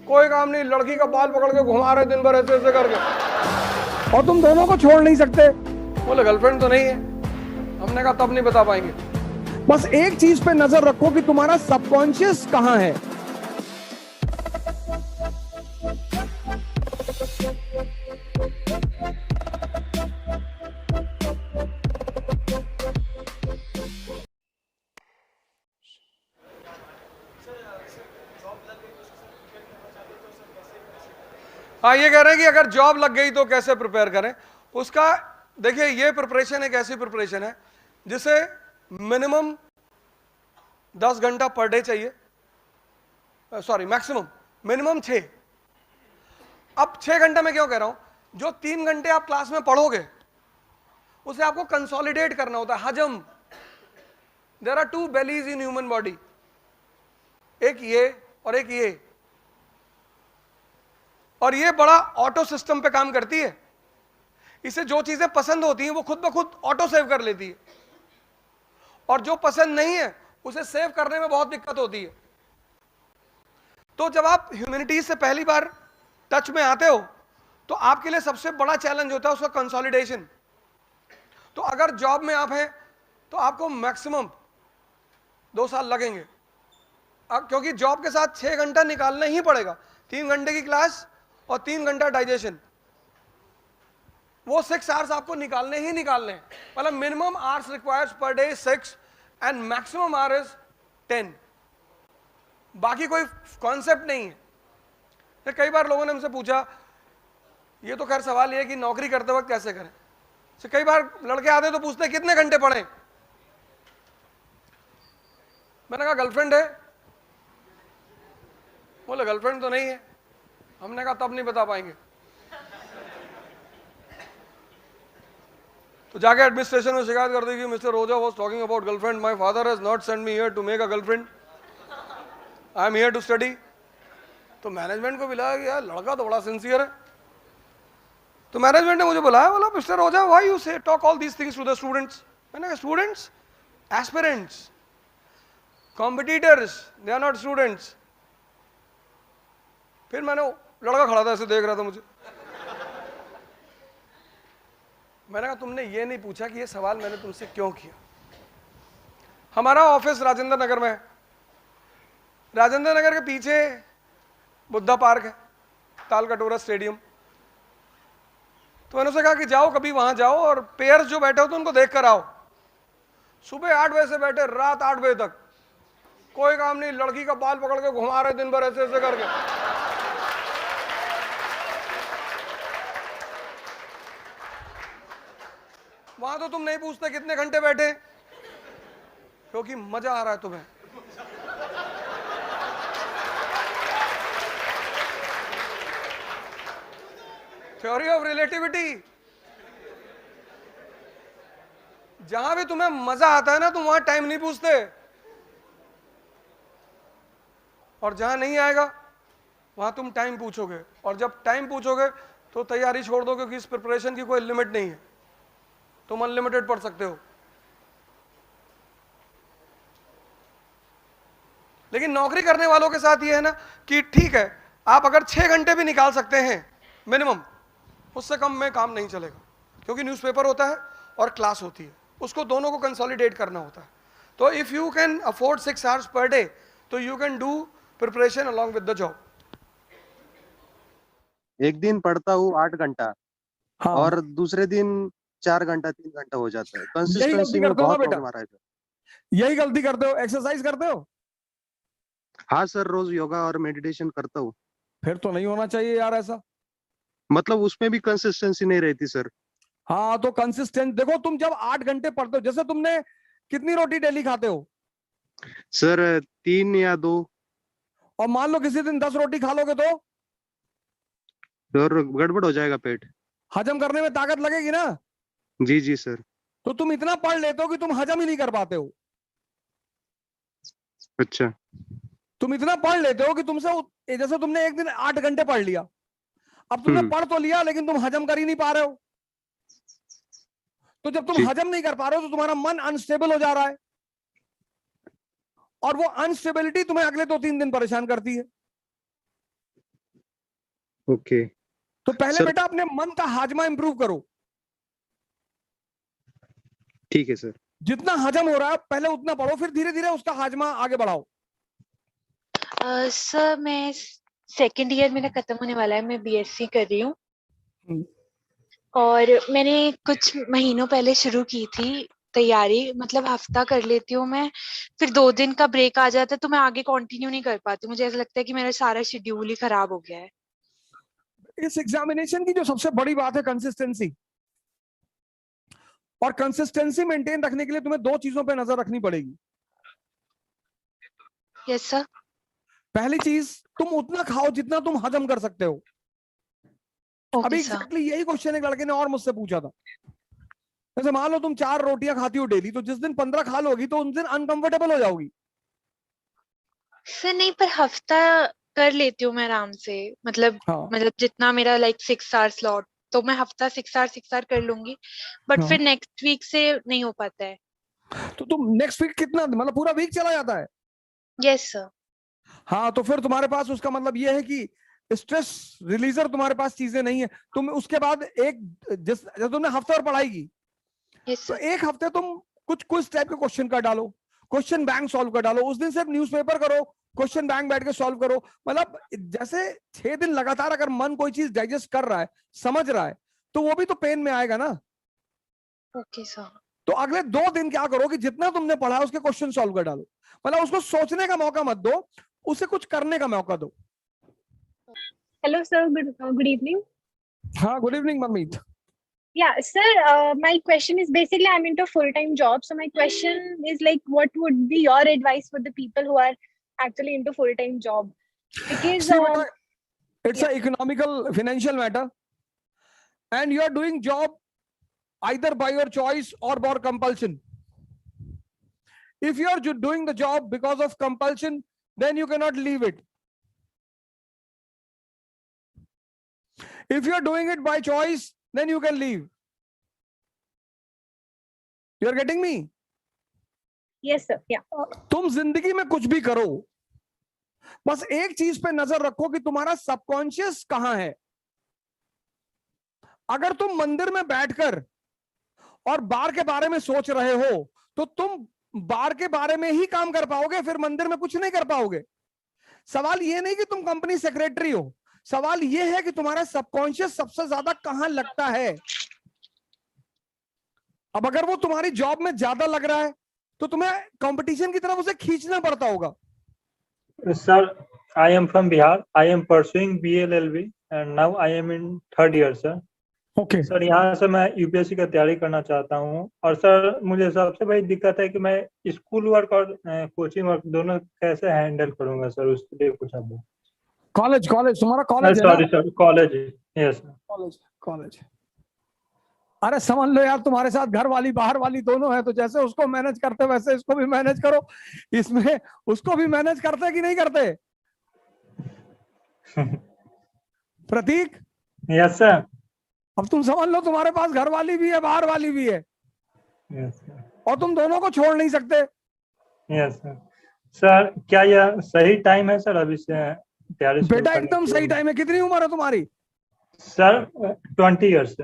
कोई काम नहीं, लड़की का बाल पकड़ के घुमा रहे दिन भर ऐसे ऐसे करके, और तुम दोनों को छोड़ नहीं सकते। बोले गर्लफ्रेंड तो नहीं है। हमने कहा तब नहीं बता पाएंगे। बस एक चीज पे नजर रखो कि तुम्हारा सबकॉन्शियस कहां है। हाँ, ये कह रहे हैं कि अगर जॉब लग गई तो कैसे प्रिपेयर करें उसका। देखिए, ये प्रिपरेशन एक ऐसी प्रिपरेशन है जिसे मिनिमम 10 घंटा पर डे चाहिए, सॉरी मैक्सिमम मिनिमम 6। अब 6 घंटे में क्यों कह रहा हूं, जो 3 घंटे आप क्लास में पढ़ोगे उसे आपको कंसोलिडेट करना होता है, हजम। There are 2 bellies in human body, एक ये और एक ये, और ये बड़ा ऑटो सिस्टम पे काम करती है। इसे जो चीजें पसंद होती हैं वो खुद ब खुद ऑटो सेव कर लेती है, और जो पसंद नहीं है उसे सेव करने में बहुत दिक्कत होती है। तो जब आप ह्यूमैनिटीज से पहली बार टच में आते हो तो आपके लिए सबसे बड़ा चैलेंज होता है उसका कंसोलिडेशन। तो अगर जॉब में आप हैं तो आपको मैक्सिमम 2 साल लगेंगे, क्योंकि जॉब के साथ 6 घंटा निकालना ही पड़ेगा। 3 घंटे की क्लास और 3 घंटा डाइजेशन, वो 6 आवर्स आपको निकालने ही निकालने हैं। मतलब minimum hours requires per day 6 and maximum our is 10। बाकी कोई कॉन्सेप्ट नहीं है। तो कई बार लोगों ने हमसे पूछा, ये तो खैर सवाल ये है कि नौकरी करते वक्त कैसे करें। तो कई बार लड़के आते तो पूछते कितने घंटे पढ़ें। मैंने कहा गर्लफ्रेंड है। बोले गर्लफ्रेंड तो नहीं है। हमने कहा तब नहीं बता पाएंगे। तो जाके एडमिनिस्ट्रेशन में शिकायत कर दी कि mister Roja was talking about girlfriend, my father has not sent me here to make a girlfriend, I am here to study. तो मैनेजमेंट को मिला कि यार लड़का तो बड़ा सिंसियर है। तो मैनेजमेंट ने मुझे बुलाया, बोला mister Roja why you say talk all these things to the students. मैंने कहा students, aspirants, competitors, they are not students. फिर मैंने, लड़का खड़ा था ऐसे देख रहा था मुझे। मैंने कहा तुमने ये नहीं पूछा कि ये सवाल मैंने तुमसे क्यों किया। हमारा ऑफिस राजेंद्र नगर में है। राजेंद्र नगर के पीछे बुद्धा पार्क है, ताल कटोरा स्टेडियम। तो मैंने उसे कहा कि जाओ कभी वहां जाओ और पेयर्स जो बैठे हो तो उनको देख कर आओ। सुबह 8 बजे से बैठे रात 8 बजे तक, कोई काम नहीं, लड़की का बाल पकड़ के घुमा रहे दिन भर ऐसे ऐसे करके। वहां तो तुम नहीं पूछते कितने घंटे बैठे, क्योंकि मजा आ रहा है तुम्हें। थ्योरी ऑफ रिलेटिविटी, जहां भी तुम्हें मजा आता है ना तुम वहां टाइम नहीं पूछते, और जहां नहीं आएगा वहां तुम टाइम पूछोगे। और जब टाइम पूछोगे तो तैयारी छोड़ दो, क्योंकि इस प्रिपरेशन की कोई लिमिट नहीं है, तुम अनलिमिटेड पढ़ सकते हो। लेकिन नौकरी करने वालों के साथ ये है ना कि ठीक है, आप अगर 6 घंटे भी निकाल सकते हैं मिनिमम, उससे कम में काम नहीं चलेगा, क्योंकि न्यूज़पेपर होता है और क्लास होती है, उसको दोनों को कंसोलिडेट करना होता है। तो if you can afford 6 hours per day तो you can do preparation along with the job. एक दिन पढ़ता हूँ 8 घंटा हाँ, और दूसरे दिन 4 घंटा 3 घंटा हो जाता है। यही कंसिस्टेंसी गलती में करते हो ना बहुत बेटा, प्रॉब्लम आ रहा है। यही गलती करते हो। एक्सरसाइज करते हो? हाँ सर, रोज योगा और मेडिटेशन करता हूँ। फिर तो नहीं होना चाहिए यार ऐसा। मतलब उसमें भी कंसिस्टेंसी नहीं रहती सर। हाँ तो कंसिस्टेंट देखो, तुम जब 8 घंटे पढ़ते हो, जैसे तुमने कितनी रोटी डेली खाते हो? सर 3 या 2। और मान लो किसी दिन 10 रोटी खा लोगे तो और गड़बड़ हो जाएगा पेट। हजम करने में ताकत लगेगी ना। जी जी सर। तो तुम इतना पढ़ लेते हो कि तुम हजम ही नहीं कर पाते हो। अच्छा। तुम इतना पढ़ लेते हो कि तुमसे, जैसे तुमने एक दिन 8 घंटे पढ़ लिया, अब तुमने पढ़ तो लिया लेकिन तुम हजम कर ही नहीं पा रहे हो। तो जब तुम जी। हजम नहीं कर पा रहे हो तो तुम्हारा मन अनस्टेबल हो जा रहा है, और वो अनस्टेबिलिटी तुम्हें अगले 2-3 दिन परेशान करती है। ओके तो पहले सर बेटा अपने मन का हाजमा इंप्रूव करो। ठीक है सर। जितना हजम हो रहा है पहले उतना पढ़ो, फिर धीरे धीरे उसका हाजमा आगे बढ़ाओ। सर मैं सेकेंड ईयर मेरा खत्म होने वाला है, मैं बीएससी कर रही हूँ और मैंने कुछ महीनों पहले शुरू की थी तैयारी, मतलब हफ्ता कर लेती हूँ मैं, फिर 2 दिन का ब्रेक आ जाता है तो मैं आगे कंटिन्यू नहीं कर पाती। मुझे ऐसा लगता है कि मेरा सारा शेड्यूल ही खराब हो गया है। इस एग्जामिनेशन की जो सबसे बड़ी बात है कंसिस्टेंसी, और कंसिस्टेंसी मेंटेन रखने के लिए तुम्हें 2 चीजों पे नजर रखनी पड़ेगी। Yes sir. पहली चीज, तुम उतना खाओ जितना तुम हजम कर सकते हो। अभी ओके सर। एग्जैक्टली यही क्वेश्चन एक लड़के ने और मुझसे पूछा था। जैसे मान लो तुम 4 रोटियां खाती हो डेली, तो जिस दिन 15 खा लोगी तो उस दिन अनकंफर्टेबल हो जाओगी। सर नहीं, पर हफ्ता कर लेती हूँ मैं आराम से, मतलब हाँ जितना मेरा लाइक 6 आवर स्लॉट, तो मैं हफ्ता 6 आवर कर लूंगी, बट हाँ। फिर नेक्स्ट वीक से नहीं हो पाता है। तो तुम नेक्स्ट वीक कितना, मतलब पूरा वीक चला जाता है? Yes sir. हाँ, तो फिर तुम्हारे पास उसका मतलब यह है कि स्ट्रेस रिलीजर तुम्हारे पास चीजें नहीं है। तुम उसके बाद जब तुमने हफ्ते और पढ़ाई की, यस तो सर। एक हफ्ते तुम कुछ टाइप के क्वेश्चन कर डालो, क्वेश्चन बैंक सॉल्व कर डालो। उस दिन सिर्फ न्यूज़पेपर करो, क्वेश्चन बैंक बैठ के सॉल्व करो। मतलब जैसे 6 दिन लगातार अगर मन कोई चीज डाइजेस्ट कर रहा है, समझ रहा है, तो वो भी तो पेन में आएगा ना। Okay sir. तो अगले 2 दिन क्या करो कि जितना तुमने पढ़ा है उसके क्वेश्चन सॉल्व कर डालो। मतलब उसको सोचने का मौका मत दो, उसे कुछ करने का मौका दो। Hello, sir. Good evening. हाँ, good evening Manmeet. Yeah, sir. My question is basically I'm into full-time job. So my question is like, what would be your advice for the people who are actually into full-time job? Because See, beta, it's yeah. an economical, financial matter, and you are doing job either by your choice or by compulsion. If you are doing the job because of compulsion, then you cannot leave it. If you are doing it by choice, then you can leave. You are getting me? Yes, sir. Yeah. तुम जिंदगी में कुछ भी करो, बस एक चीज पे नजर रखो कि तुम्हारा सबकॉन्शियस कहां है। अगर तुम मंदिर में बैठकर और बार के बारे में सोच रहे हो, तो तुम बार के बारे में ही काम कर पाओगे, फिर मंदिर में कुछ नहीं कर पाओगे। सवाल ये नहीं कि तुम कंपनी सेक्रेटरी हो, सवाल ये है कि तुम्हारा सबकॉन्शियस सबसे ज्यादा कहां लगता है। अब अगर वो तुम्हारी जॉब में ज्यादा लग रहा है, तो तुम्हें कंपटीशन की तरफ उसे खींचना पड़ता होगा। Sir, I am from Bihar. I am pursuing BLLB and now I am in 3rd year, sir. Okay sir यहाँ से मैं यूपीएससी का तैयारी करना चाहता हूँ, और सर मुझे सबसे बड़ी दिक्कत है कि मैं स्कूल वर्क और कोचिंग वर्क दोनों कैसे हैंडल करूंगा सर, उसके लिए कुछ आप कॉलेज तुम्हारा कॉलेज है ना? Sorry sir, college. Yes sir. College. अरे समझ लो यार, तुम्हारे साथ घर वाली बाहर वाली दोनों है, तो जैसे उसको मैनेज करते वैसे इसको भी मैनेज करो। इसमें उसको भी मैनेज करते कि नहीं करते? प्रतीक, यस सर। अब तुम समझ लो तुम्हारे पास घर वाली भी है, बाहर वाली भी है, यस सर। और तुम दोनों को छोड़ नहीं सकते। Yes sir. सर क्या यह सही टाइम है सर अभी से तैयारी शुरू बेटा करने एकदम की? सही टाइम है। कितनी उम्र है तुम्हारी? सर 20 ईयर्स से।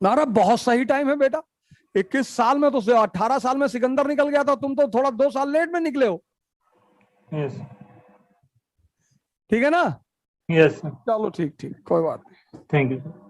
नारा बहुत सही टाइम है बेटा। 21 साल में तो 18 साल में सिकंदर निकल गया था, तुम तो थोड़ा 2 साल लेट में निकले हो। यस। ठीक है ना? Yes sir. चलो ठीक, कोई बात नहीं। Thank you sir.